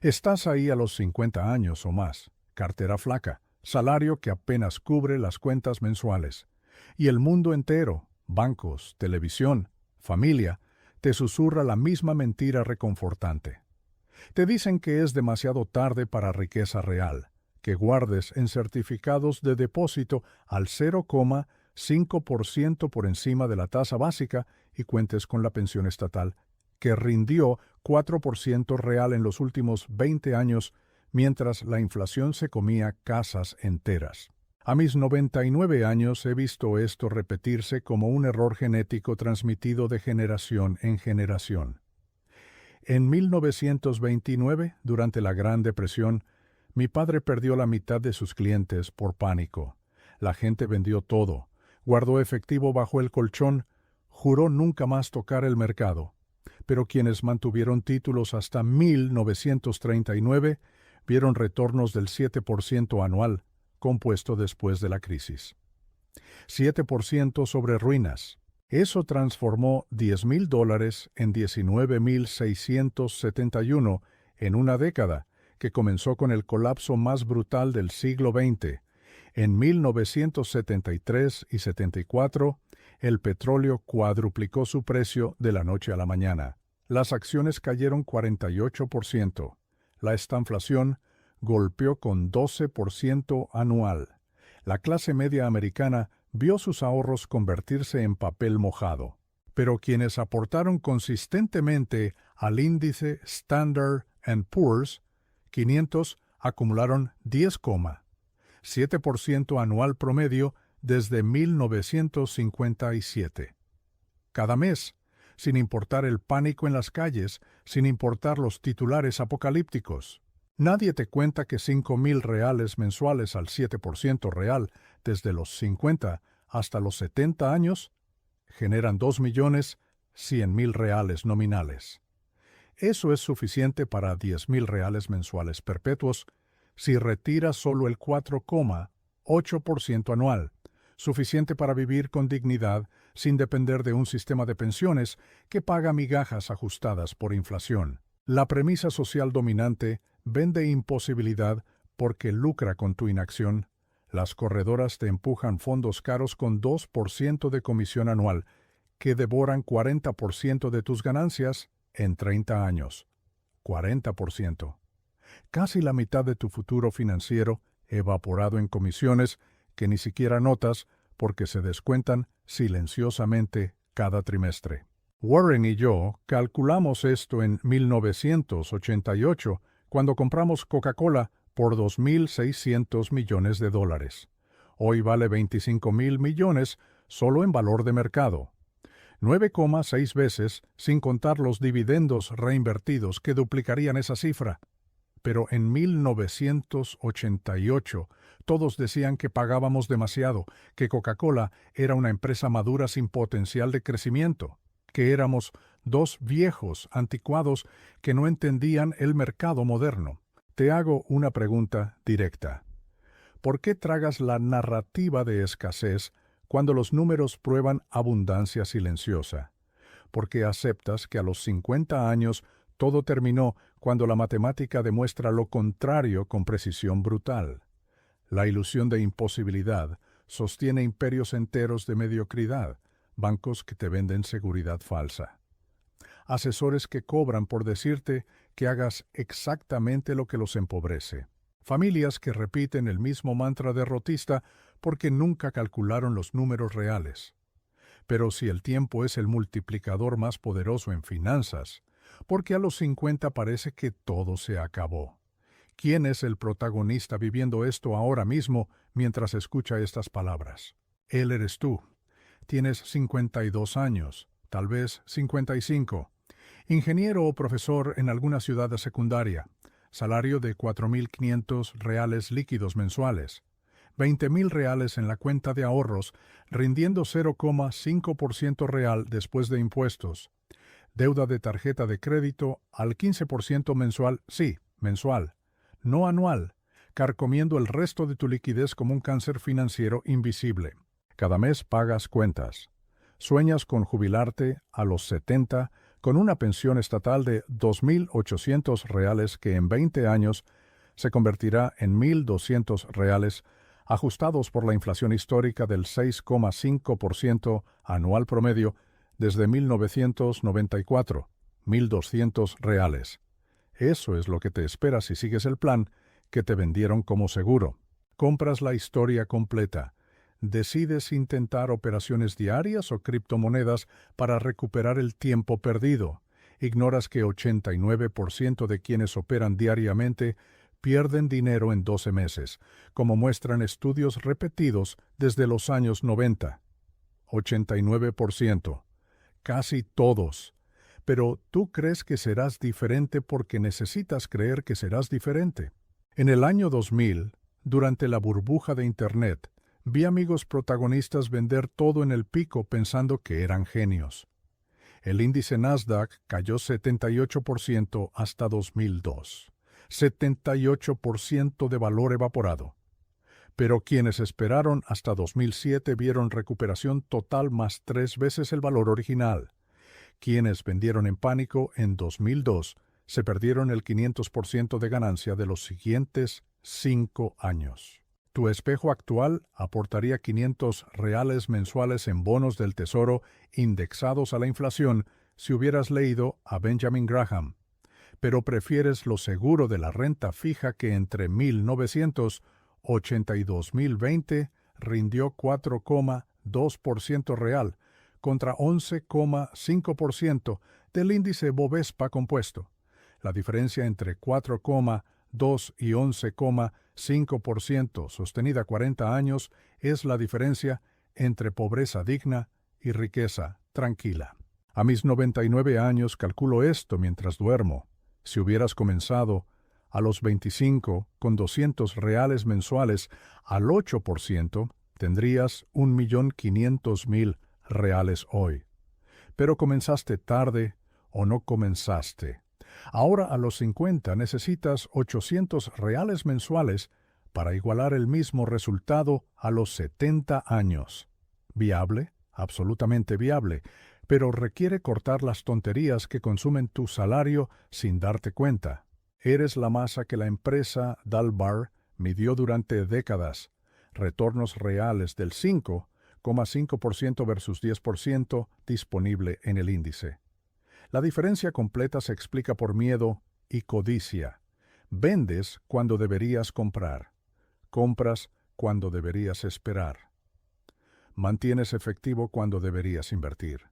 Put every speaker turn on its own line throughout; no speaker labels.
Estás ahí a los 50 años o más, cartera flaca, salario que apenas cubre las cuentas mensuales. Y el mundo entero, bancos, televisión, familia, te susurra la misma mentira reconfortante. Te dicen que es demasiado tarde para riqueza real, que guardes en certificados de depósito al 0,5% por encima de la tasa básica y cuentes con la pensión estatal, que rindió 4% real en los últimos 20 años, mientras la inflación se comía casas enteras. A mis 99 años he visto esto repetirse como un error genético transmitido de generación en generación. En 1929, durante la Gran Depresión, mi padre perdió la mitad de sus clientes por pánico. La gente vendió todo, guardó efectivo bajo el colchón, juró nunca más tocar el mercado. Pero quienes mantuvieron títulos hasta 1939 vieron retornos del 7% anual, compuesto después de la crisis. 7% sobre ruinas. Eso transformó $10,000 en 19,671 en una década que comenzó con el colapso más brutal del siglo XX. En 1973 y 74, el petróleo cuadruplicó su precio de la noche a la mañana. Las acciones cayeron 48%. La estanflación golpeó con 12% anual. La clase media americana vio sus ahorros convertirse en papel mojado. Pero quienes aportaron consistentemente al índice Standard & Poor's 500 acumularon 10,7% anual promedio desde 1957. Cada mes, sin importar el pánico en las calles, sin importar los titulares apocalípticos. Nadie te cuenta que $5,000 mensuales al 7% real desde los 50 hasta los 70 años generan $2,100,000 nominales. Eso es suficiente para $10,000 mensuales perpetuos si retiras solo el 4,8% anual, suficiente para vivir con dignidad sin depender de un sistema de pensiones que paga migajas ajustadas por inflación. La premisa social dominante vende imposibilidad porque lucra con tu inacción. Las corredoras te empujan fondos caros con 2% de comisión anual, que devoran 40% de tus ganancias en 30 años. 40%. Casi la mitad de tu futuro financiero evaporado en comisiones que ni siquiera notas porque se descuentan silenciosamente cada trimestre. Warren y yo calculamos esto en 1988, cuando compramos Coca-Cola por $2,600 millones. Hoy vale 25,000 millones solo en valor de mercado. 9,6 veces sin contar los dividendos reinvertidos que duplicarían esa cifra. Pero en 1988 todos decían que pagábamos demasiado, que Coca-Cola era una empresa madura sin potencial de crecimiento, que éramos dos viejos anticuados que no entendían el mercado moderno. Te hago una pregunta directa. ¿Por qué tragas la narrativa de escasez cuando los números prueban abundancia silenciosa? ¿Por qué aceptas que a los 50 años todo terminó cuando la matemática demuestra lo contrario con precisión brutal? La ilusión de imposibilidad sostiene imperios enteros de mediocridad, bancos que te venden seguridad falsa, asesores que cobran por decirte que hagas exactamente lo que los empobrece, familias que repiten el mismo mantra derrotista porque nunca calcularon los números reales. Pero si el tiempo es el multiplicador más poderoso en finanzas, ¿por qué a los 50 parece que todo se acabó? ¿Quién es el protagonista viviendo esto ahora mismo mientras escucha estas palabras? Él eres tú. Tienes 52 años, tal vez 55. Ingeniero o profesor en alguna ciudad secundaria. Salario de $4,500 líquidos mensuales. $20,000 en la cuenta de ahorros, rindiendo 0,5% real después de impuestos. Deuda de tarjeta de crédito al 15% mensual, sí, mensual, no anual, carcomiendo el resto de tu liquidez como un cáncer financiero invisible. Cada mes pagas cuentas. Sueñas con jubilarte a los 70 con una pensión estatal de $2.800 que en 20 años se convertirá en $1.200, ajustados por la inflación histórica del 6,5% anual promedio desde 1994, $1.200. Eso es lo que te espera si sigues el plan que te vendieron como seguro. Compras la historia completa. ¿Decides intentar operaciones diarias o criptomonedas para recuperar el tiempo perdido? Ignoras que 89% de quienes operan diariamente pierden dinero en 12 meses, como muestran estudios repetidos desde los años 90. 89%. Casi todos. Pero tú crees que serás diferente porque necesitas creer que serás diferente. En el año 2000, durante la burbuja de Internet, vi amigos protagonistas vender todo en el pico pensando que eran genios. El índice Nasdaq cayó 78% hasta 2002. 78% de valor evaporado. Pero quienes esperaron hasta 2007 vieron recuperación total más 3 veces el valor original. Quienes vendieron en pánico en 2002 se perdieron el 500% de ganancia de los siguientes 5 años. Tu espejo actual aportaría $500 mensuales en bonos del tesoro indexados a la inflación si hubieras leído a Benjamin Graham, pero prefieres lo seguro de la renta fija que entre 1980 y 2020 rindió 4,2% real contra 11,5% del índice Bovespa compuesto. La diferencia entre 4,2 y 11,5% sostenida 40 años es la diferencia entre pobreza digna y riqueza tranquila. A mis 99 años calculo esto mientras duermo. Si hubieras comenzado a los 25 con $200 mensuales al 8%, tendrías $1.500.000 hoy. Pero comenzaste tarde o no comenzaste. Ahora a los 50 necesitas $800 mensuales para igualar el mismo resultado a los 70 años. ¿Viable? Absolutamente viable, pero requiere cortar las tonterías que consumen tu salario sin darte cuenta. Eres la masa que la empresa Dalbar midió durante décadas. Retornos reales del 5,5% versus 10% disponible en el índice. La diferencia completa se explica por miedo y codicia. Vendes cuando deberías comprar. Compras cuando deberías esperar. Mantienes efectivo cuando deberías invertir.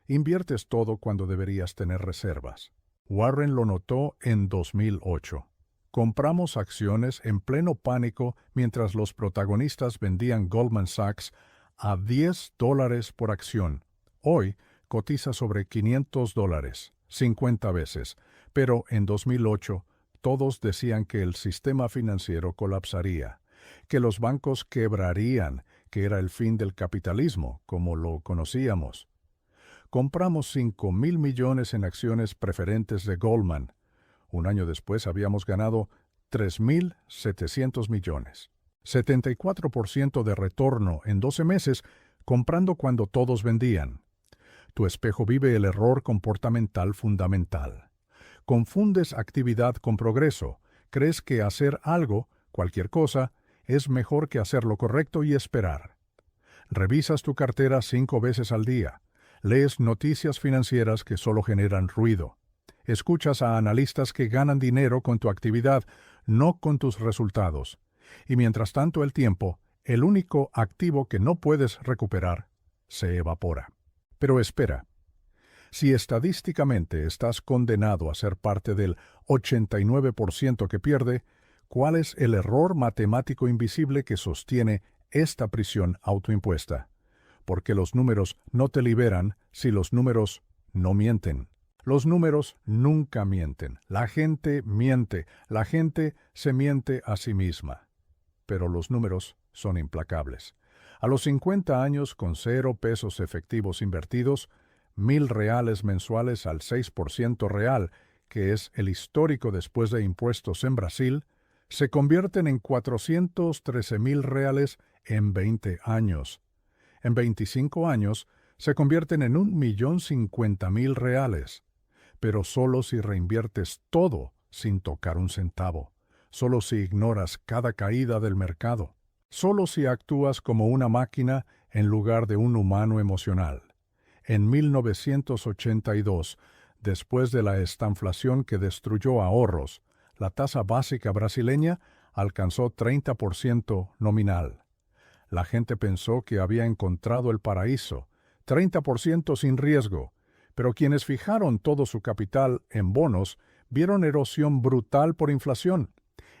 Inviertes todo cuando deberías tener reservas. Warren lo notó en 2008. Compramos acciones en pleno pánico mientras los protagonistas vendían Goldman Sachs a $10 por acción. Hoy cotiza sobre $500, 50 veces, pero en 2008 todos decían que el sistema financiero colapsaría, que los bancos quebrarían, que era el fin del capitalismo, como lo conocíamos. Compramos 5,000 millones en acciones preferentes de Goldman. Un año después habíamos ganado 3,700 millones. 74% de retorno en 12 meses, comprando cuando todos vendían. Tu espejo vive el error comportamental fundamental. Confundes actividad con progreso. Crees que hacer algo, cualquier cosa, es mejor que hacer lo correcto y esperar. Revisas tu cartera 5 veces al día. Lees noticias financieras que solo generan ruido. Escuchas a analistas que ganan dinero con tu actividad, no con tus resultados. Y mientras tanto el tiempo, el único activo que no puedes recuperar, se evapora. Pero espera. Si estadísticamente estás condenado a ser parte del 89% que pierde, ¿cuál es el error matemático invisible que sostiene esta prisión autoimpuesta? Porque los números no te liberan si los números no mienten. Los números nunca mienten. La gente miente. La gente se miente a sí misma. Pero los números son implacables. A los 50 años, con 0 pesos efectivos invertidos, $1,000 mensuales al 6% real, que es el histórico después de impuestos en Brasil, se convierten en $413,000 en 20 años. En 25 años, se convierten en $1,050,000. pero solo si reinviertes todo sin tocar un centavo, solo si ignoras cada caída del mercado, solo si actúas como una máquina en lugar de un humano emocional. En 1982, después de la estanflación que destruyó ahorros, la tasa básica brasileña alcanzó 30% nominal. La gente pensó que había encontrado el paraíso, 30% sin riesgo, pero quienes fijaron todo su capital en bonos vieron erosión brutal por inflación.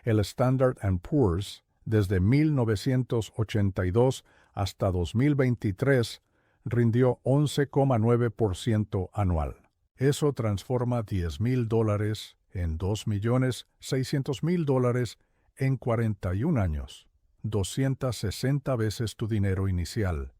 El Standard & Poor's, desde 1982 hasta 2023, rindió 11,9% anual. Eso transforma $10,000 en $2,600,000 en 41 años, 260 veces tu dinero inicial.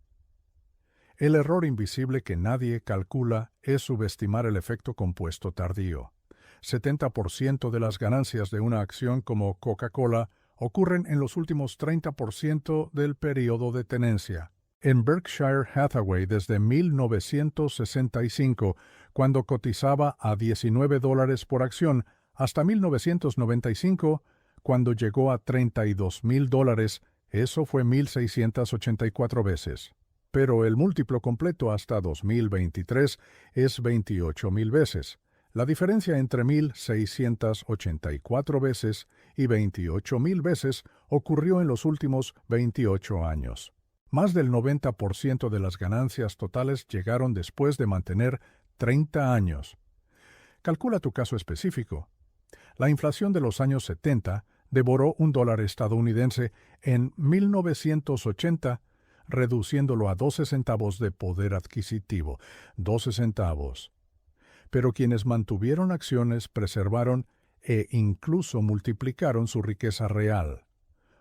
El error invisible que nadie calcula es subestimar el efecto compuesto tardío. 70% de las ganancias de una acción como Coca-Cola ocurren en los últimos 30% del periodo de tenencia. En Berkshire Hathaway desde 1965, cuando cotizaba a $19 por acción, hasta 1995, cuando llegó a $32,000, eso fue 1,684 veces. Pero el múltiplo completo hasta 2023 es 28,000 veces. La diferencia entre 1,684 veces y 28,000 veces ocurrió en los últimos 28 años. Más del 90% de las ganancias totales llegaron después de mantener 30 años. Calcula tu caso específico. La inflación de los años 70 devoró $1 estadounidense en 1980, reduciéndolo a 12 centavos de poder adquisitivo. 12 centavos. Pero quienes mantuvieron acciones preservaron e incluso multiplicaron su riqueza real.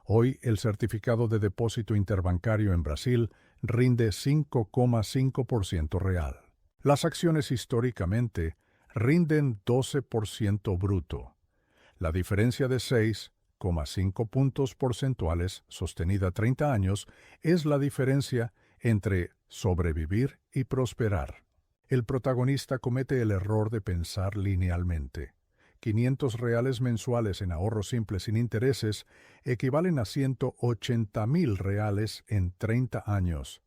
Hoy el certificado de depósito interbancario en Brasil rinde 5,5% real. Las acciones históricamente rinden 12% bruto. La diferencia de 6,5 puntos porcentuales sostenida 30 años es la diferencia entre sobrevivir y prosperar. El protagonista comete el error de pensar linealmente. $500 mensuales en ahorro simple sin intereses equivalen a $180,000 en 30 años.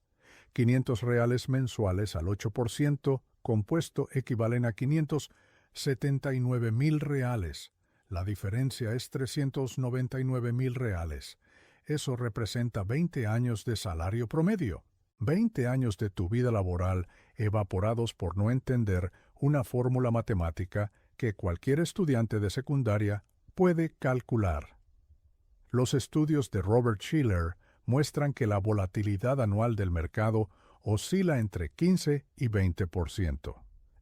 $500 mensuales al 8% compuesto equivalen a $579,000. La diferencia es $399,000. Eso representa 20 años de salario promedio. 20 años de tu vida laboral evaporados por no entender una fórmula matemática que cualquier estudiante de secundaria puede calcular. Los estudios de Robert Shiller muestran que la volatilidad anual del mercado oscila entre 15 y 20%.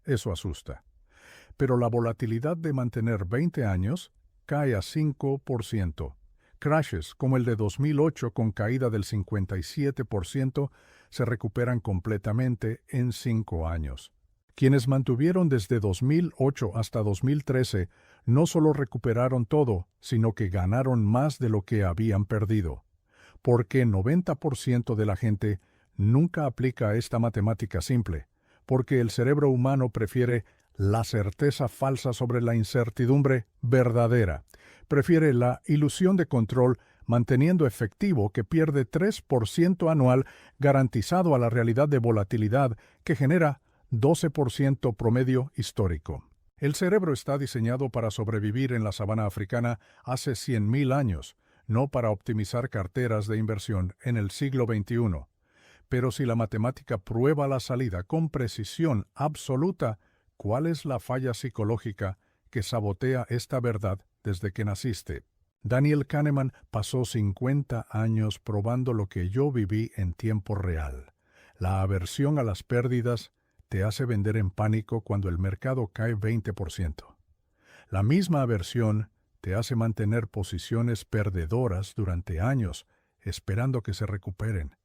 Eso asusta. Pero la volatilidad de mantener 20 años cae a 5%. Crashes como el de 2008 con caída del 57% se recuperan completamente en 5 años. Quienes mantuvieron desde 2008 hasta 2013 no solo recuperaron todo, sino que ganaron más de lo que habían perdido. Porque 90% de la gente nunca aplica esta matemática simple, porque el cerebro humano prefiere la certeza falsa sobre la incertidumbre verdadera. Prefiere la ilusión de control manteniendo efectivo que pierde 3% anual garantizado a la realidad de volatilidad que genera 12% promedio histórico. El cerebro está diseñado para sobrevivir en la sabana africana hace 100,000 años, no para optimizar carteras de inversión en el siglo XXI. Pero si la matemática prueba la salida con precisión absoluta, ¿cuál es la falla psicológica que sabotea esta verdad desde que naciste? Daniel Kahneman pasó 50 años probando lo que yo viví en tiempo real. La aversión a las pérdidas te hace vender en pánico cuando el mercado cae 20%. La misma aversión te hace mantener posiciones perdedoras durante años, esperando que se recuperen.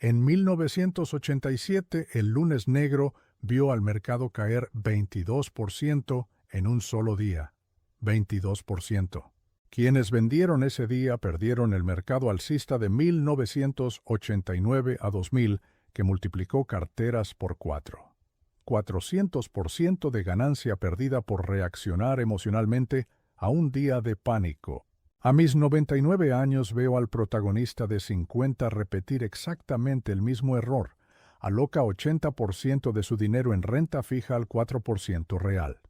En 1987, el lunes negro vio al mercado caer 22% en un solo día. 22%. Quienes vendieron ese día perdieron el mercado alcista de 1989 a 2000, que multiplicó carteras por 4. 400% de ganancia perdida por reaccionar emocionalmente a un día de pánico. A mis 99 años veo al protagonista de 50 repetir exactamente el mismo error. Aloca 80% de su dinero en renta fija al 4% real.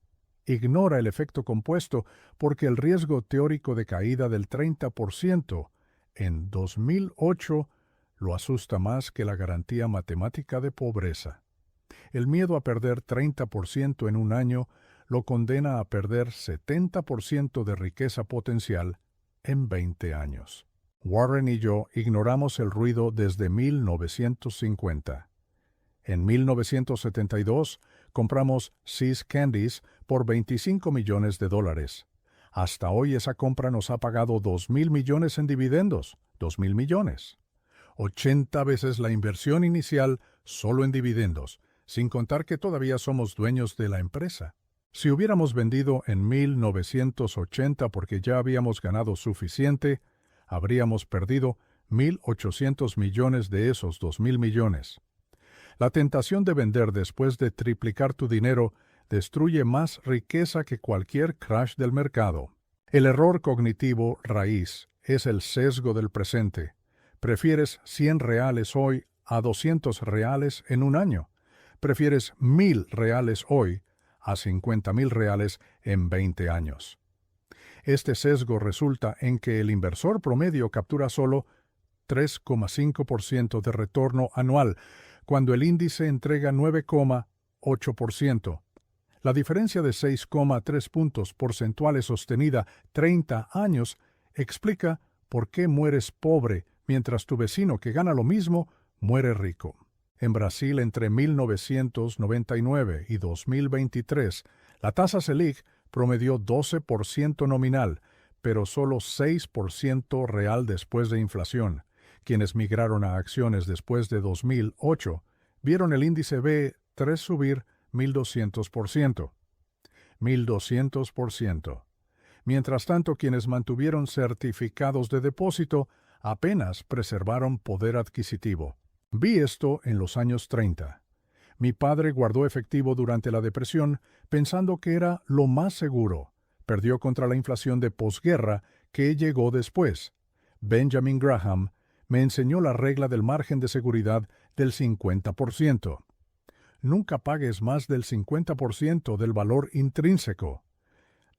Ignora el efecto compuesto porque el riesgo teórico de caída del 30% en 2008 lo asusta más que la garantía matemática de pobreza. El miedo a perder 30% en un año lo condena a perder 70% de riqueza potencial en 20 años. Warren y yo ignoramos el ruido desde 1950. En 1972 compramos See's Candies por $25 millones. Hasta hoy esa compra nos ha pagado 2,000 millones en dividendos. 2,000 millones. 80 veces la inversión inicial solo en dividendos, sin contar que todavía somos dueños de la empresa. Si hubiéramos vendido en 1980 porque ya habíamos ganado suficiente, habríamos perdido 1,800 millones de esos 2,000 millones. La tentación de vender después de triplicar tu dinero destruye más riqueza que cualquier crash del mercado. El error cognitivo raíz es el sesgo del presente. Prefieres 100 reales hoy a 200 reales en un año. Prefieres 1,000 reales hoy a 50,000 reales en 20 años. Este sesgo resulta en que el inversor promedio captura solo 3,5% de retorno anual, cuando el índice entrega 9,8%. La diferencia de 6,3 puntos porcentuales sostenida 30 años explica por qué mueres pobre mientras tu vecino que gana lo mismo muere rico. En Brasil, entre 1999 y 2023, la tasa Selic promedió 12% nominal, pero solo 6% real después de inflación. Quienes migraron a acciones después de 2008 vieron el índice B3 subir 1,200%. 1,200%. Mientras tanto, quienes mantuvieron certificados de depósito apenas preservaron poder adquisitivo. Vi esto en los años 30. Mi padre guardó efectivo durante la depresión pensando que era lo más seguro. Perdió contra la inflación de posguerra que llegó después. Benjamin Graham me enseñó la regla del margen de seguridad del 50%. Nunca pagues más del 50% del valor intrínseco.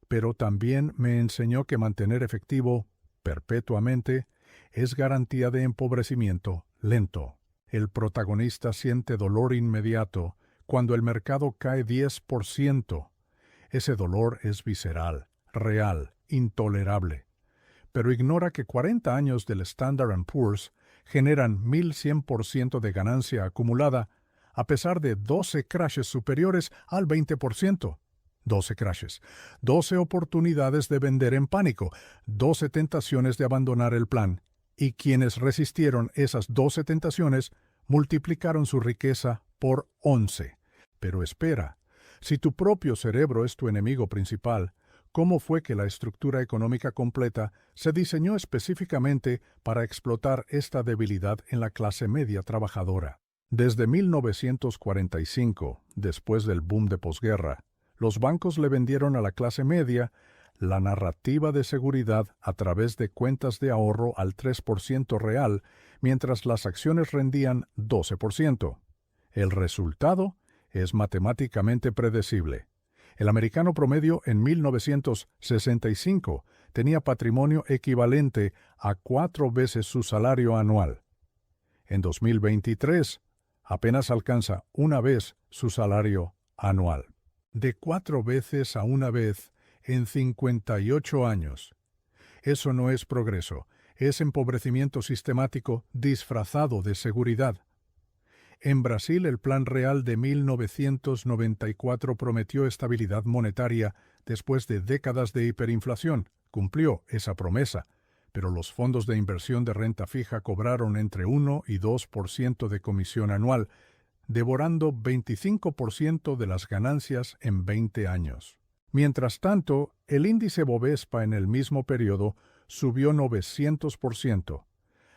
Pero también me enseñó que mantener efectivo perpetuamente es garantía de empobrecimiento lento. El protagonista siente dolor inmediato cuando el mercado cae 10%. Ese dolor es visceral, real, intolerable. Pero ignora que 40 años del Standard & Poor's generan 1,100% de ganancia acumulada a pesar de 12 crashes superiores al 20%. 12 crashes, 12 oportunidades de vender en pánico, 12 tentaciones de abandonar el plan. Y quienes resistieron esas 12 tentaciones multiplicaron su riqueza por 11. Pero espera, si tu propio cerebro es tu enemigo principal, ¿cómo fue que la estructura económica completa se diseñó específicamente para explotar esta debilidad en la clase media trabajadora? Desde 1945, después del boom de posguerra, los bancos le vendieron a la clase media la narrativa de seguridad a través de cuentas de ahorro al 3% real, mientras las acciones rendían 12%. El resultado es matemáticamente predecible. El americano promedio en 1965 tenía patrimonio equivalente a 4 veces su salario anual. En 2023, apenas alcanza una vez su salario anual. De 4 veces a una vez en 58 años. Eso no es progreso, es empobrecimiento sistemático disfrazado de seguridad. En Brasil, el Plan Real de 1994 prometió estabilidad monetaria después de décadas de hiperinflación. Cumplió esa promesa, pero los fondos de inversión de renta fija cobraron entre 1 y 2% de comisión anual, devorando 25% de las ganancias en 20 años. Mientras tanto, el índice Bovespa en el mismo periodo subió 900%.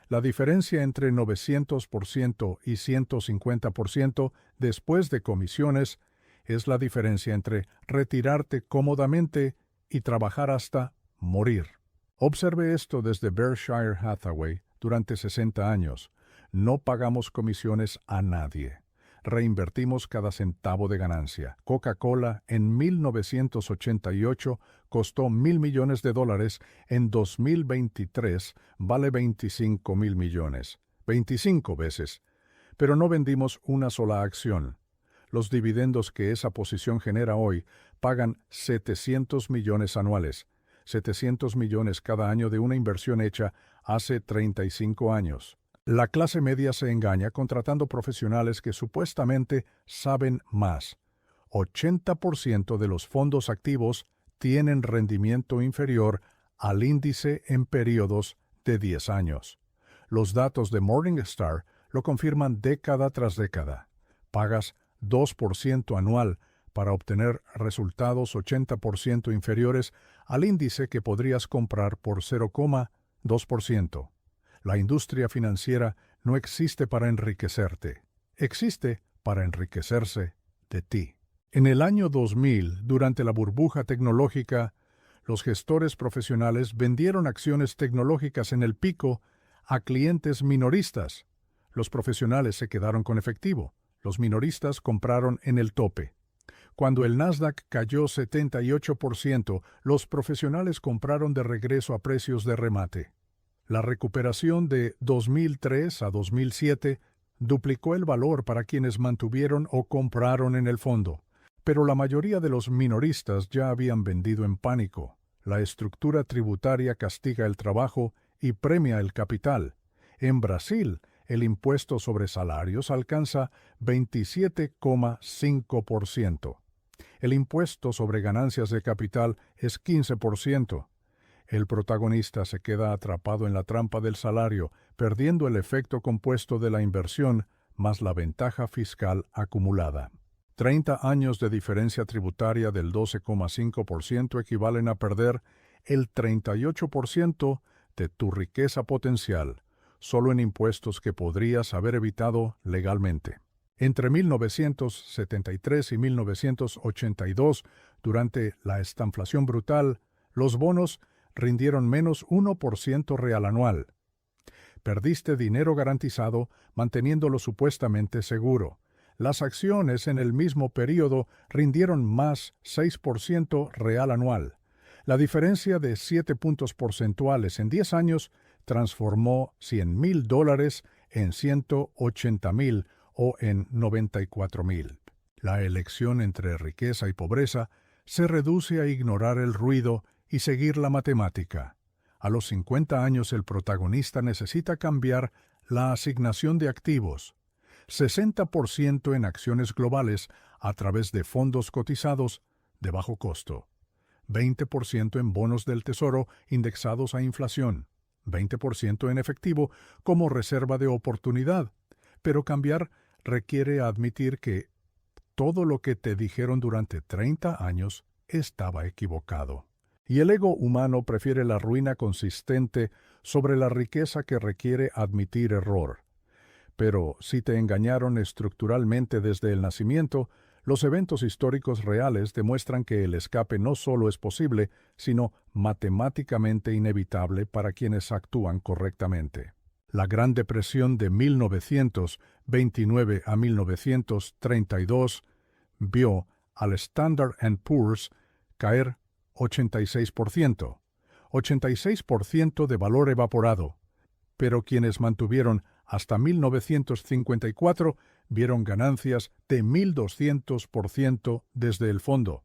La diferencia entre 900% y 150% después de comisiones Es la diferencia entre retirarte cómodamente y trabajar hasta morir. Observe esto desde Berkshire Hathaway durante 60 años. No pagamos comisiones a nadie. Reinvertimos cada centavo de ganancia. Coca-Cola en 1988 costó $1,000 millones. En 2023 vale $25,000 millones. 25 veces. Pero no vendimos una sola acción. Los dividendos que esa posición genera hoy pagan 700 millones anuales. 700 millones cada año de una inversión hecha hace 35 años. La clase media se engaña contratando profesionales que supuestamente saben más. 80% de los fondos activos tienen rendimiento inferior al índice en periodos de 10 años. Los datos de Morningstar lo confirman década tras década. Pagas 2% anual para obtener resultados 80% inferiores al índice que podrías comprar por 0,2%. La industria financiera no existe para enriquecerte, existe para enriquecerse de ti. En el año 2000, durante la burbuja tecnológica, los gestores profesionales vendieron acciones tecnológicas en el pico a clientes minoristas. Los profesionales se quedaron con efectivo, los minoristas compraron en el tope. Cuando el Nasdaq cayó 78%, los profesionales compraron de regreso a precios de remate. La recuperación de 2003 a 2007 duplicó el valor para quienes mantuvieron o compraron en el fondo, pero la mayoría de los minoristas ya habían vendido en pánico. La estructura tributaria castiga el trabajo y premia el capital. En Brasil, el impuesto sobre salarios alcanza 27,5%. El impuesto sobre ganancias de capital es 15%. El protagonista se queda atrapado en la trampa del salario, perdiendo el efecto compuesto de la inversión más la ventaja fiscal acumulada. 30 años de diferencia tributaria del 12,5% equivalen a perder el 38% de tu riqueza potencial, solo en impuestos que podrías haber evitado legalmente. Entre 1973 y 1982, durante la estanflación brutal, los bonos rindieron menos 1% real anual. Perdiste dinero garantizado manteniéndolo supuestamente seguro. Las acciones en el mismo periodo rindieron más 6% real anual. La diferencia de 7 puntos porcentuales en 10 años transformó $100,000 en $180,000 o en $94,000. La elección entre riqueza y pobreza se reduce a ignorar el ruido y seguir la matemática. A los 50 años el protagonista necesita cambiar la asignación de activos. 60% en acciones globales a través de fondos cotizados de bajo costo. 20% en bonos del tesoro indexados a inflación. 20% en efectivo como reserva de oportunidad. Pero cambiar requiere admitir que todo lo que te dijeron durante 30 años estaba equivocado. Y el ego humano prefiere la ruina consistente sobre la riqueza que requiere admitir error. Pero si te engañaron estructuralmente desde el nacimiento, los eventos históricos reales demuestran que el escape no solo es posible, sino matemáticamente inevitable para quienes actúan correctamente. La Gran Depresión de 1929 a 1932 vio al Standard & Poor's caer 86%, 86% de valor evaporado, pero quienes mantuvieron hasta 1954 vieron ganancias de 1.200% desde el fondo.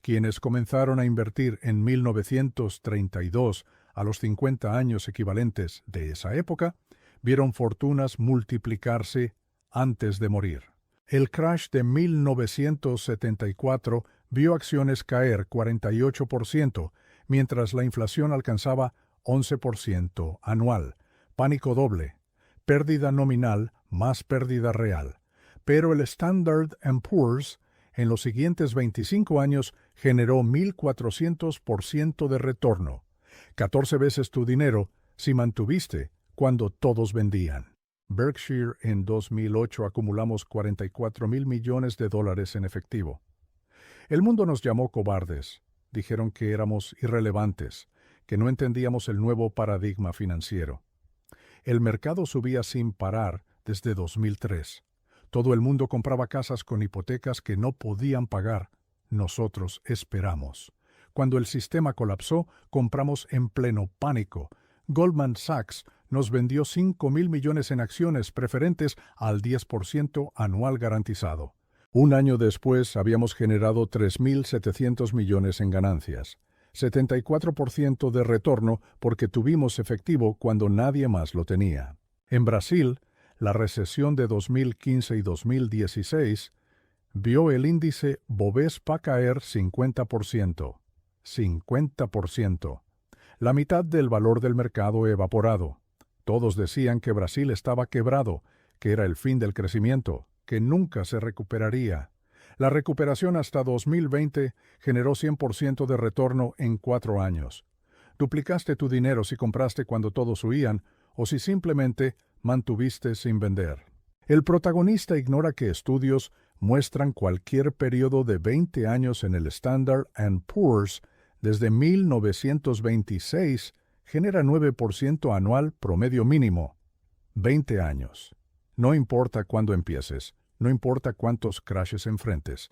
Quienes comenzaron a invertir en 1932 a los 50 años equivalentes de esa época, vieron fortunas multiplicarse antes de morir. El crash de 1974 vio acciones caer 48%, mientras la inflación alcanzaba 11% anual. Pánico doble, pérdida nominal más pérdida real. Pero el Standard & Poor's en los siguientes 25 años generó 1.400% de retorno, 14 veces tu dinero si mantuviste cuando todos vendían. Berkshire en 2008 acumulamos $44,000 millones en efectivo. El mundo nos llamó cobardes. Dijeron que éramos irrelevantes, que no entendíamos el nuevo paradigma financiero. El mercado subía sin parar desde 2003. Todo el mundo compraba casas con hipotecas que no podían pagar. Nosotros esperamos. Cuando el sistema colapsó, compramos en pleno pánico. Goldman Sachs nos vendió $5,000 millones en acciones preferentes al 10% anual garantizado. Un año después habíamos generado 3,700 millones en ganancias. 74% de retorno porque tuvimos efectivo cuando nadie más lo tenía. En Brasil, la recesión de 2015 y 2016 vio el índice Bovespa caer 50%. 50%. La mitad del valor del mercado evaporado. Todos decían que Brasil estaba quebrado, que era el fin del crecimiento, que nunca se recuperaría. La recuperación hasta 2020 generó 100% de retorno en 4 años. Duplicaste tu dinero si compraste cuando todos huían o si simplemente mantuviste sin vender. El protagonista ignora que estudios muestran cualquier periodo de 20 años en el Standard & Poor's desde 1926 genera 9% anual promedio mínimo. 20 años. No importa cuándo empieces, no importa cuántos crashes enfrentes.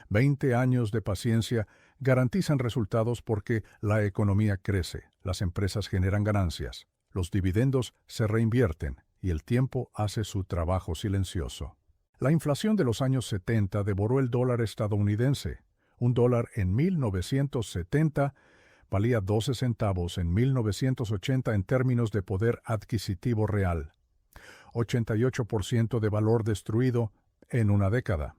20 años de paciencia garantizan resultados porque la economía crece, las empresas generan ganancias, los dividendos se reinvierten y el tiempo hace su trabajo silencioso. La inflación de los años 70 devoró el dólar estadounidense. Un dólar en 1970 valía 12 centavos en 1980 en términos de poder adquisitivo real. 88% de valor destruido en una década.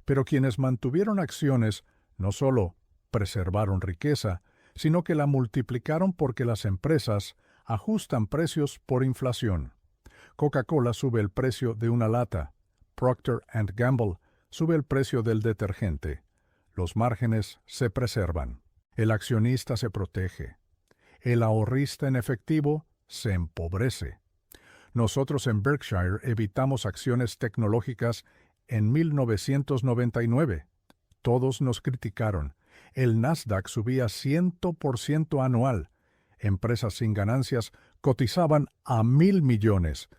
Pero quienes mantuvieron acciones no solo preservaron riqueza, sino que la multiplicaron porque las empresas ajustan precios por inflación. Coca-Cola sube el precio de una lata. Procter & Gamble sube el precio del detergente. Los márgenes se preservan. El accionista se protege. El ahorrista en efectivo se empobrece. Nosotros en Berkshire evitamos acciones tecnológicas en 1999. Todos nos criticaron. El Nasdaq subía 100% anual. Empresas sin ganancias cotizaban a 1,000 millones.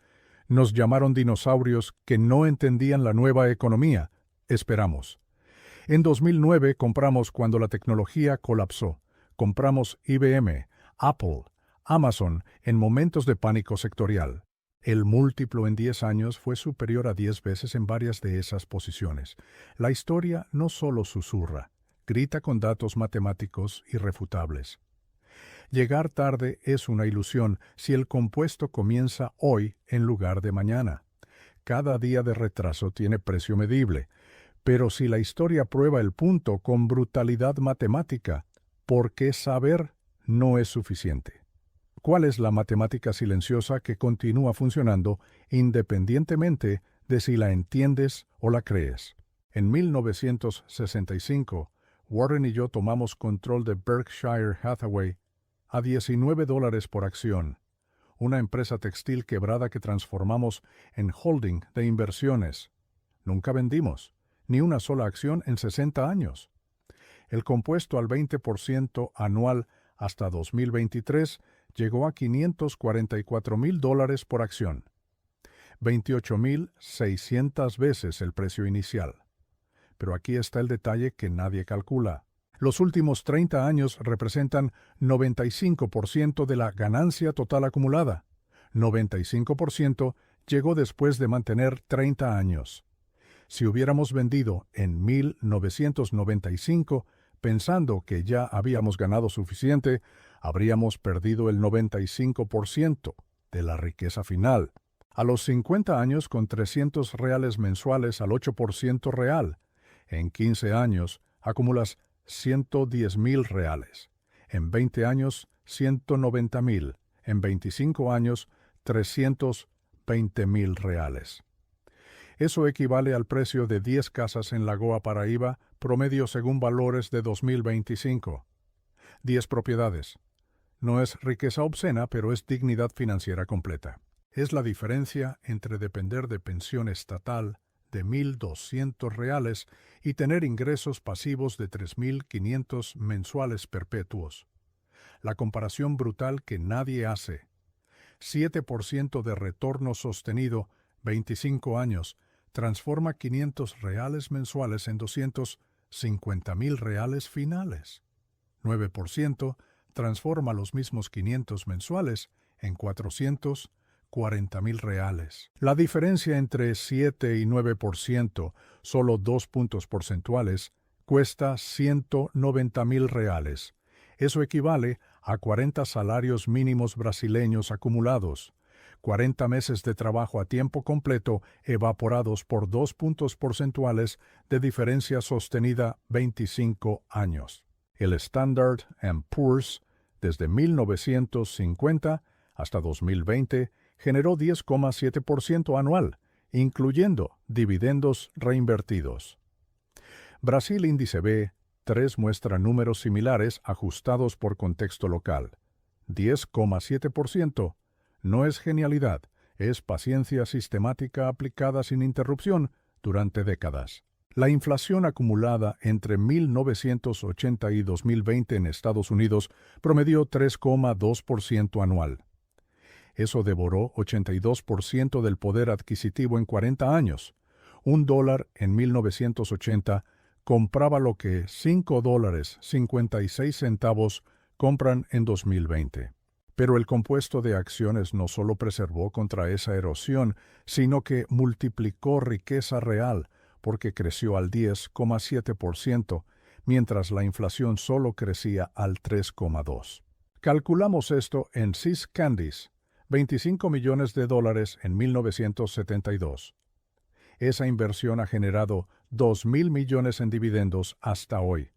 Nos llamaron dinosaurios que no entendían la nueva economía. Esperamos. En 2009 compramos cuando la tecnología colapsó. Compramos IBM, Apple, Amazon en momentos de pánico sectorial. El múltiplo en 10 años fue superior a 10 veces en varias de esas posiciones. La historia no solo susurra, grita con datos matemáticos irrefutables. Llegar tarde es una ilusión si el compuesto comienza hoy en lugar de mañana. Cada día de retraso tiene precio medible. Pero si la historia prueba el punto con brutalidad matemática, ¿por qué saber no es suficiente? ¿Cuál es la matemática silenciosa que continúa funcionando independientemente de si la entiendes o la crees? En 1965, Warren y yo tomamos control de Berkshire Hathaway a $19 por acción, una empresa textil quebrada que transformamos en holding de inversiones. Nunca vendimos ni una sola acción en 60 años. El compuesto al 20% anual hasta 2023 llegó a $544,000 por acción, 28,600 veces el precio inicial. Pero aquí está el detalle que nadie calcula. Los últimos 30 años representan 95% de la ganancia total acumulada. 95% llegó después de mantener 30 años. Si hubiéramos vendido en 1995 pensando que ya habíamos ganado suficiente, habríamos perdido el 95% de la riqueza final. A los 50 años con $300 mensuales al 8% real. En 15 años acumulas $110,000. En 20 años, $190,000. En 25 años, $320,000. Eso equivale al precio de 10 casas en Lagoa Paraíba, promedio según valores de 2025. 10 propiedades. No es riqueza obscena, pero es dignidad financiera completa. Es la diferencia entre depender de pensión estatal de $1,200 y tener ingresos pasivos de $3,500 mensuales perpetuos. La comparación brutal que nadie hace. 7% de retorno sostenido, 25 años, transforma $500 mensuales en $250,000 finales. 9% transforma los mismos 500 mensuales en $440,000. La diferencia entre 7 y 9%, solo 2 puntos porcentuales, cuesta $190,000. Eso equivale a 40 salarios mínimos brasileños acumulados, 40 meses de trabajo a tiempo completo evaporados por 2 puntos porcentuales de diferencia sostenida 25 años. El Standard & Poor's, desde 1950 hasta 2020, generó 10,7% anual, incluyendo dividendos reinvertidos. Brasil Índice B3 muestra números similares ajustados por contexto local. 10,7%. No es genialidad, es paciencia sistemática aplicada sin interrupción durante décadas. La inflación acumulada entre 1980 y 2020 en Estados Unidos promedió 3,2% anual. Eso devoró 82% del poder adquisitivo en 40 años. $1 en 1980 compraba lo que $5.56 compran en 2020. Pero el compuesto de acciones no solo preservó contra esa erosión, sino que multiplicó riqueza real, porque creció al 10,7%, mientras la inflación solo crecía al 3,2%. Calculamos esto en See's Candies, $25 millones en 1972. Esa inversión ha generado 2,000 millones en dividendos hasta hoy.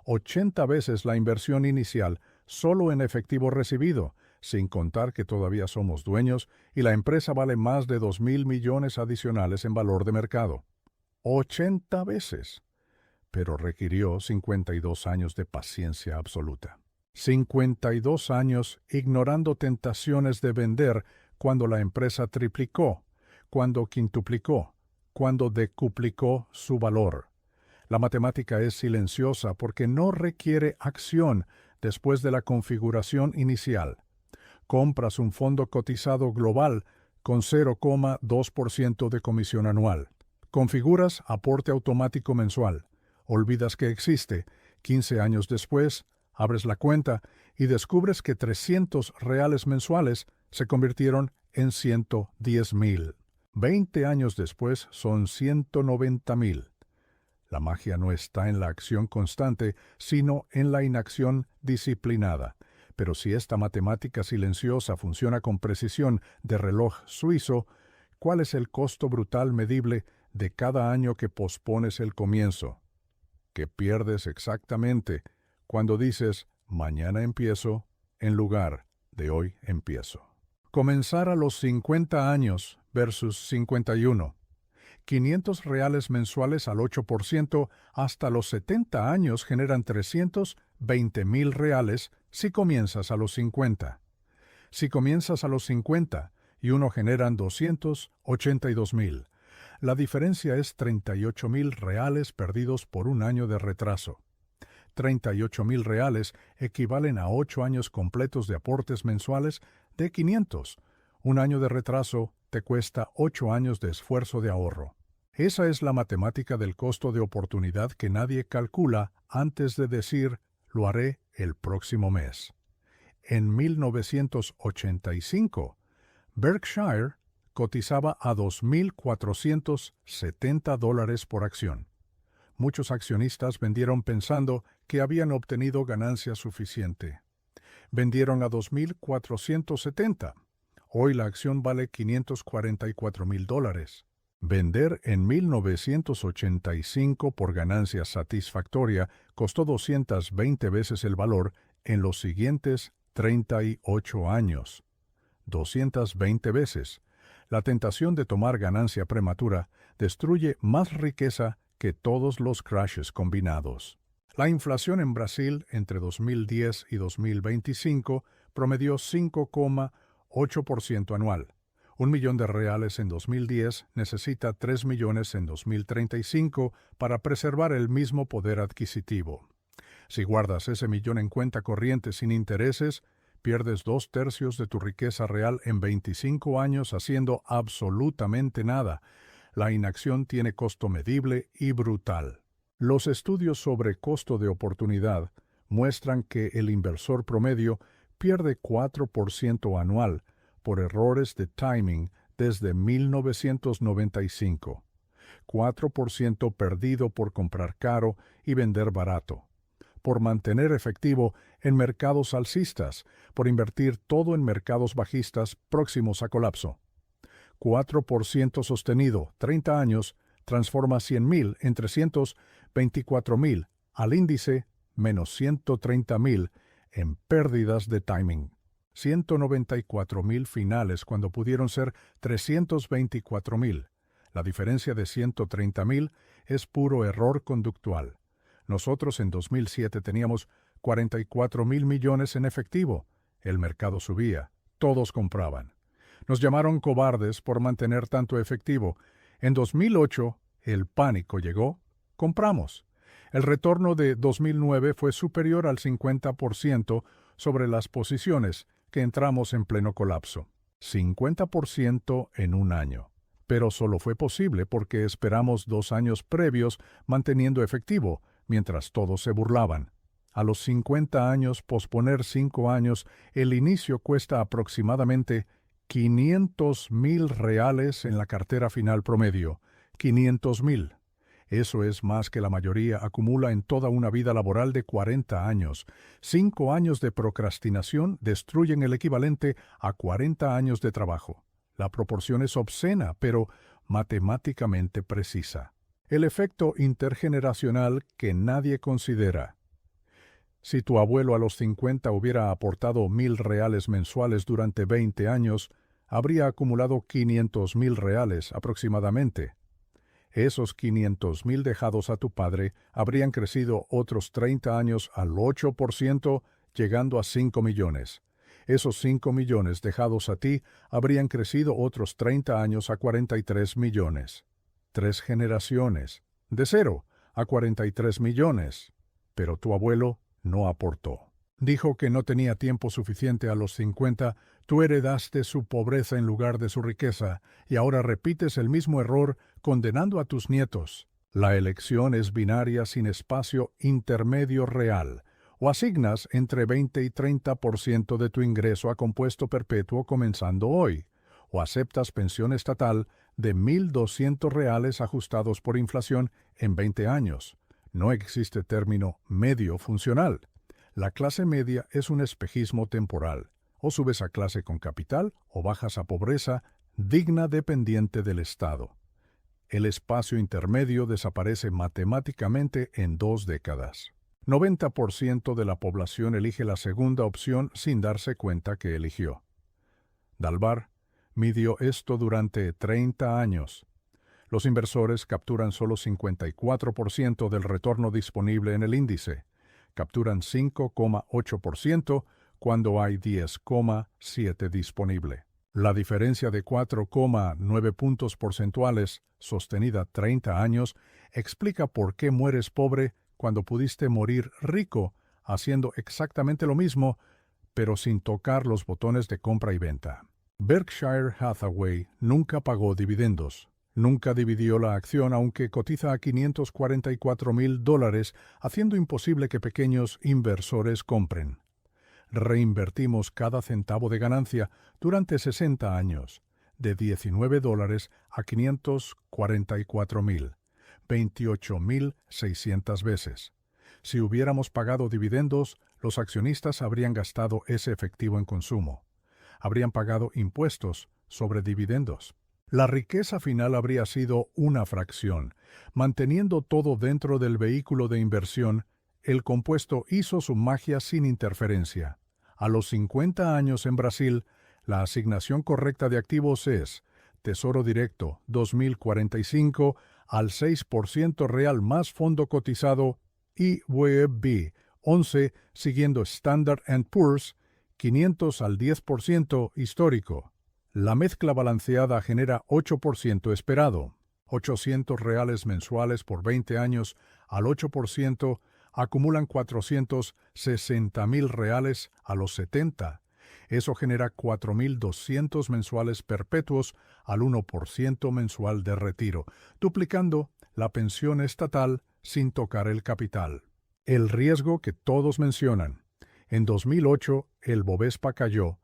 80 veces la inversión inicial solo en efectivo recibido, sin contar que todavía somos dueños y la empresa vale más de 2,000 millones adicionales en valor de mercado. 80 veces. Pero requirió 52 años de paciencia absoluta. 52 años ignorando tentaciones de vender cuando la empresa triplicó, cuando quintuplicó, cuando decuplicó su valor. La matemática es silenciosa porque no requiere acción después de la configuración inicial. Compras un fondo cotizado global con 0,2% de comisión anual. Configuras aporte automático mensual. Olvidas que existe. 15 años después, abres la cuenta y descubres que $300 mensuales se convirtieron en 110,000. 20 años después son 190,000. La magia no está en la acción constante, sino en la inacción disciplinada. Pero si esta matemática silenciosa funciona con precisión de reloj suizo, ¿cuál es el costo brutal medible de cada año que pospones el comienzo? Que pierdes exactamente cuando dices mañana empiezo en lugar de hoy empiezo. Comenzar a los 50 años versus 51. $500 mensuales al 8% hasta los 70 años generan $320,000 si comienzas a los 50. Si comienzas a los 50 y uno generan $282,000. La diferencia es $38,000 perdidos por un año de retraso. $38,000 equivalen a 8 años completos de aportes mensuales de 500. Un año de retraso te cuesta 8 años de esfuerzo de ahorro. Esa es la matemática del costo de oportunidad que nadie calcula antes de decir lo haré el próximo mes. En 1985, Berkshire cotizaba a $2,470 por acción. Muchos accionistas vendieron pensando que habían obtenido ganancia suficiente. Vendieron a $2,470. Hoy la acción vale $544,000. Vender en 1985 por ganancia satisfactoria costó 220 veces el valor en los siguientes 38 años. 220 veces. La tentación de tomar ganancia prematura destruye más riqueza que todos los crashes combinados. La inflación en Brasil entre 2010 y 2025 promedió 5,8% anual. $1.000.000 en 2010 necesita 3 millones en 2035 para preservar el mismo poder adquisitivo. Si guardas ese millón en cuenta corriente sin intereses, pierdes 2/3 de tu riqueza real en 25 años haciendo absolutamente nada. La inacción tiene costo medible y brutal. Los estudios sobre costo de oportunidad muestran que el inversor promedio pierde 4% anual por errores de timing desde 1995. 4% perdido por comprar caro y vender barato, por mantener efectivo en mercados alcistas, por invertir todo en mercados bajistas próximos a colapso. 4% sostenido, 30 años, transforma 100,000 en 324,000 al índice menos 130,000 en pérdidas de timing. 194,000 finales cuando pudieron ser 324,000. La diferencia de 130,000 es puro error conductual. Nosotros en 2007 teníamos 44,000 millones en efectivo. El mercado subía. Todos compraban. Nos llamaron cobardes por mantener tanto efectivo. En 2008, el pánico llegó. Compramos. El retorno de 2009 fue superior al 50% sobre las posiciones que entramos en pleno colapso. 50% en un año. Pero solo fue posible porque esperamos 2 años previos manteniendo efectivo, mientras todos se burlaban. A los 50 años, posponer 5 años, el inicio cuesta aproximadamente $500,000 en la cartera final promedio. 500,000. Eso es más que la mayoría acumula en toda una vida laboral de 40 años. 5 años de procrastinación destruyen el equivalente a 40 años de trabajo. La proporción es obscena, pero matemáticamente precisa. El efecto intergeneracional que nadie considera. Si tu abuelo a los 50 hubiera aportado $1,000 mensuales durante 20 años, habría acumulado $500,000 aproximadamente. Esos 500,000 dejados a tu padre habrían crecido otros 30 años al 8%, llegando a 5 millones. Esos 5 millones dejados a ti habrían crecido otros 30 años a 43 millones. 3 generaciones, de 0 a 43 millones. Pero tu abuelo no aportó. Dijo que no tenía tiempo suficiente a los 50, tú heredaste su pobreza en lugar de su riqueza, y ahora repites el mismo error condenando a tus nietos. La elección es binaria sin espacio intermedio real. O asignas entre 20 y 30% de tu ingreso a compuesto perpetuo comenzando hoy, o aceptas pensión estatal de $1,200 ajustados por inflación en 20 años. No existe término medio funcional. La clase media es un espejismo temporal. O subes a clase con capital o bajas a pobreza digna dependiente del Estado. El espacio intermedio desaparece matemáticamente en 2 décadas. 90% de la población elige la segunda opción sin darse cuenta que eligió. Dalbar midió esto durante 30 años. Los inversores capturan solo 54% del retorno disponible en el índice. Capturan 5,8% cuando hay 10,7% disponible. La diferencia de 4,9 puntos porcentuales, sostenida 30 años, explica por qué mueres pobre cuando pudiste morir rico haciendo exactamente lo mismo, pero sin tocar los botones de compra y venta. Berkshire Hathaway nunca pagó dividendos. Nunca dividió la acción aunque cotiza a $544,000, haciendo imposible que pequeños inversores compren. Reinvertimos cada centavo de ganancia durante 60 años, de $19 a $544,000, 28,600 veces. Si hubiéramos pagado dividendos, los accionistas habrían gastado ese efectivo en consumo. Habrían pagado impuestos sobre dividendos. La riqueza final habría sido una fracción. Manteniendo todo dentro del vehículo de inversión, el compuesto hizo su magia sin interferencia. A los 50 años en Brasil, la asignación correcta de activos es Tesoro Directo 2045 al 6% real más fondo cotizado y WEB 11 siguiendo Standard & Poor's 500 al 10% histórico. La mezcla balanceada genera 8% esperado. 800 reales mensuales por 20 años al 8% acumulan 460,000 reales a los 70. Eso genera 4,200 mensuales perpetuos al 1% mensual de retiro, duplicando la pensión estatal sin tocar el capital. El riesgo que todos mencionan. En 2008 el Bovespa cayó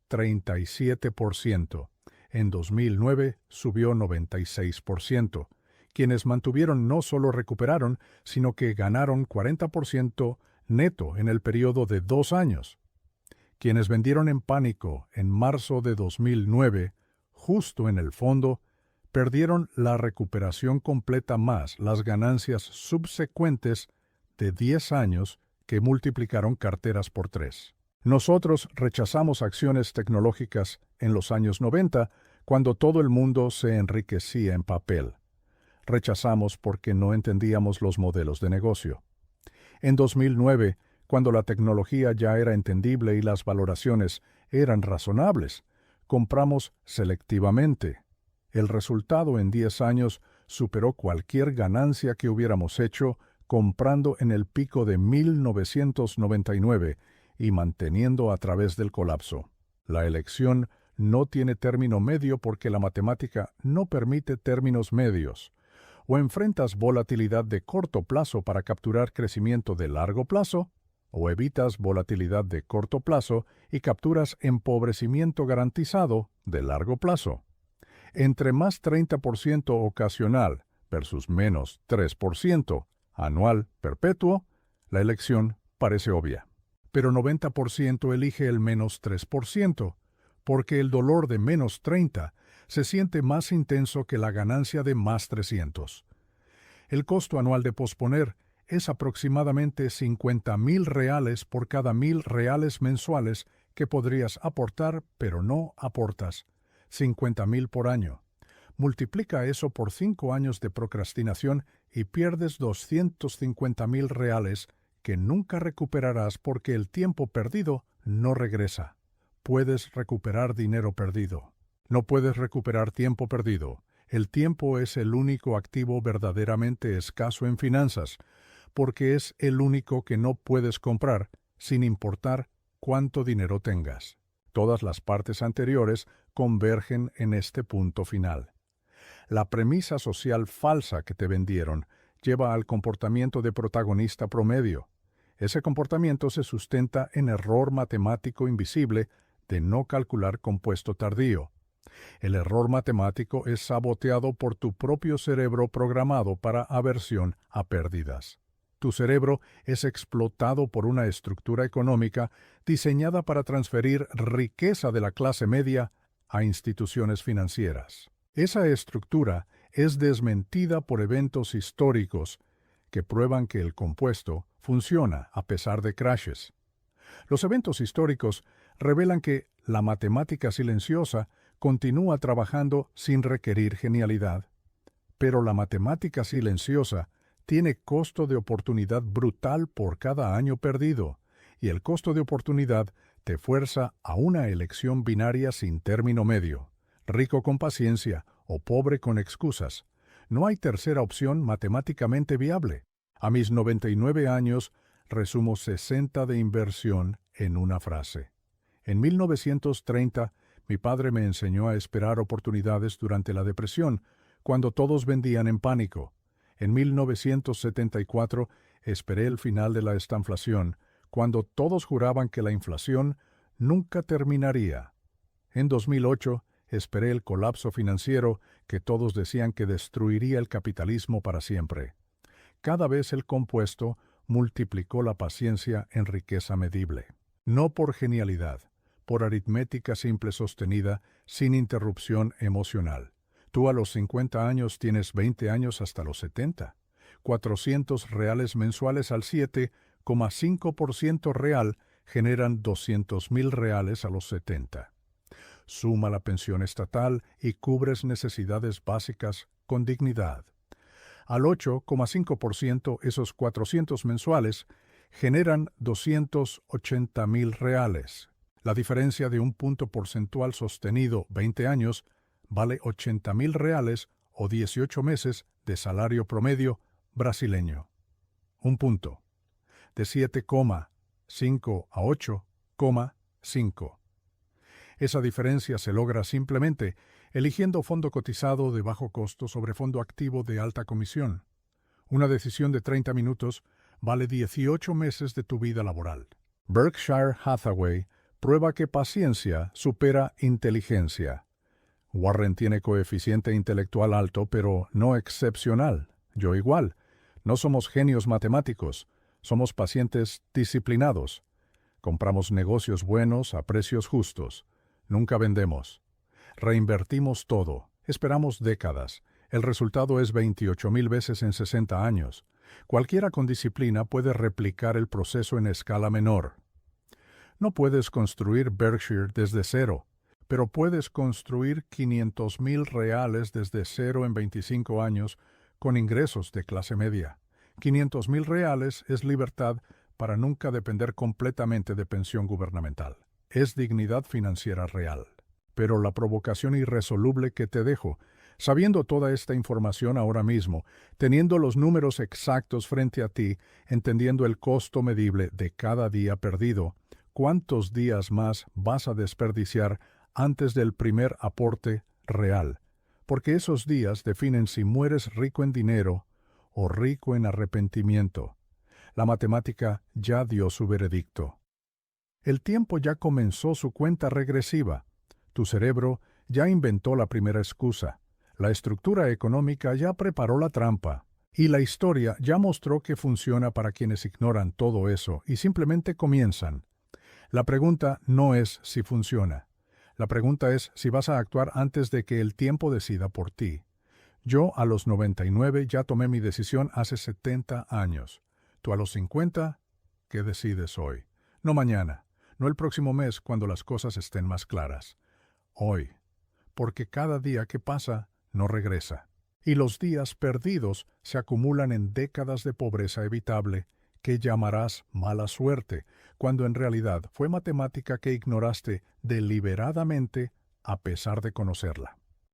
37%. En 2009 subió 96%. Quienes mantuvieron no solo recuperaron, sino que ganaron 40% neto en el periodo de 2 años. Quienes vendieron en pánico en marzo de 2009, justo en el fondo, perdieron la recuperación completa más las ganancias subsecuentes de 10 años que multiplicaron carteras por 3. Nosotros rechazamos acciones tecnológicas en los años 90, cuando todo el mundo se enriquecía en papel. Rechazamos porque no entendíamos los modelos de negocio. En 2009, cuando la tecnología ya era entendible y las valoraciones eran razonables, compramos selectivamente. El resultado en 10 años superó cualquier ganancia que hubiéramos hecho comprando en el pico de 1999 y manteniendo a través del colapso. La elección no tiene término medio porque la matemática no permite términos medios. O enfrentas volatilidad de corto plazo para capturar crecimiento de largo plazo, o evitas volatilidad de corto plazo y capturas empobrecimiento garantizado de largo plazo. Entre más 30% ocasional versus menos 3% anual perpetuo, la elección parece obvia. Pero 90% elige el menos 3%, porque el dolor de menos 30 se siente más intenso que la ganancia de más 300. El costo anual de posponer es aproximadamente 50,000 reales por cada 1,000 reales mensuales que podrías aportar, pero no aportas. 50,000 por año. Multiplica eso por 5 años de procrastinación y pierdes 250,000 reales que nunca recuperarás porque el tiempo perdido no regresa. Puedes recuperar dinero perdido. No puedes recuperar tiempo perdido. El tiempo es el único activo verdaderamente escaso en finanzas, porque es el único que no puedes comprar, sin importar cuánto dinero tengas. Todas las partes anteriores convergen en este punto final. La premisa social falsa que te vendieron lleva al comportamiento de protagonista promedio. Ese comportamiento se sustenta en error matemático invisible de no calcular compuesto tardío. El error matemático es saboteado por tu propio cerebro programado para aversión a pérdidas. Tu cerebro es explotado por una estructura económica diseñada para transferir riqueza de la clase media a instituciones financieras. Esa estructura es desmentida por eventos históricos que prueban que el compuesto funciona a pesar de crashes. Los eventos históricos revelan que la matemática silenciosa continúa trabajando sin requerir genialidad. Pero la matemática silenciosa tiene costo de oportunidad brutal por cada año perdido, y el costo de oportunidad te fuerza a una elección binaria sin término medio, rico con paciencia o pobre con excusas. No hay tercera opción matemáticamente viable. A mis 99 años, resumo 60 de inversión en una frase. En 1930, mi padre me enseñó a esperar oportunidades durante la depresión, cuando todos vendían en pánico. En 1974 esperé el final de la estanflación, cuando todos juraban que la inflación nunca terminaría. En 2008 esperé el colapso financiero que todos decían que destruiría el capitalismo para siempre. Cada vez el compuesto multiplicó la paciencia en riqueza medible. No por genialidad, por aritmética simple sostenida, sin interrupción emocional. Tú a los 50 años tienes 20 años hasta los 70. 400 reales mensuales al 7,5% real generan 200,000 reales a los 70. Suma la pensión estatal y cubres necesidades básicas con dignidad. Al 8,5% esos 400 mensuales generan 280,000 reales. La diferencia de un punto porcentual sostenido 20 años vale 80,000 reales o 18 meses de salario promedio brasileño. Un punto. De 7,5 a 8,5. Esa diferencia se logra simplemente eligiendo fondo cotizado de bajo costo sobre fondo activo de alta comisión. Una decisión de 30 minutos vale 18 meses de tu vida laboral. Berkshire Hathaway prueba que paciencia supera inteligencia. Warren tiene coeficiente intelectual alto, pero no excepcional. Yo igual. No somos genios matemáticos, somos pacientes disciplinados. Compramos negocios buenos a precios justos. Nunca vendemos. Reinvertimos todo. Esperamos décadas. El resultado es 28,000 veces en 60 años. Cualquiera con disciplina puede replicar el proceso en escala menor. No puedes construir Berkshire desde cero, pero puedes construir 500,000 reales desde cero en 25 años con ingresos de clase media. 500,000 reales es libertad para nunca depender completamente de pensión gubernamental. Es dignidad financiera real. Pero la provocación irresoluble que te dejo, sabiendo toda esta información ahora mismo, teniendo los números exactos frente a ti, entendiendo el costo medible de cada día perdido, ¿cuántos días más vas a desperdiciar antes del primer aporte real? Porque esos días definen si mueres rico en dinero o rico en arrepentimiento. La matemática ya dio su veredicto. El tiempo ya comenzó su cuenta regresiva. Tu cerebro ya inventó la primera excusa. La estructura económica ya preparó la trampa. Y la historia ya mostró que funciona para quienes ignoran todo eso y simplemente comienzan. La pregunta no es si funciona. La pregunta es si vas a actuar antes de que el tiempo decida por ti. Yo a los 99 ya tomé mi decisión hace 70 años. Tú a los 50, ¿qué decides hoy? No mañana, no el próximo mes cuando las cosas estén más claras. Hoy, porque cada día que pasa no regresa. Y los días perdidos se acumulan en décadas de pobreza evitable que llamarás mala suerte, cuando en realidad fue matemática que ignoraste deliberadamente a pesar de conocerla.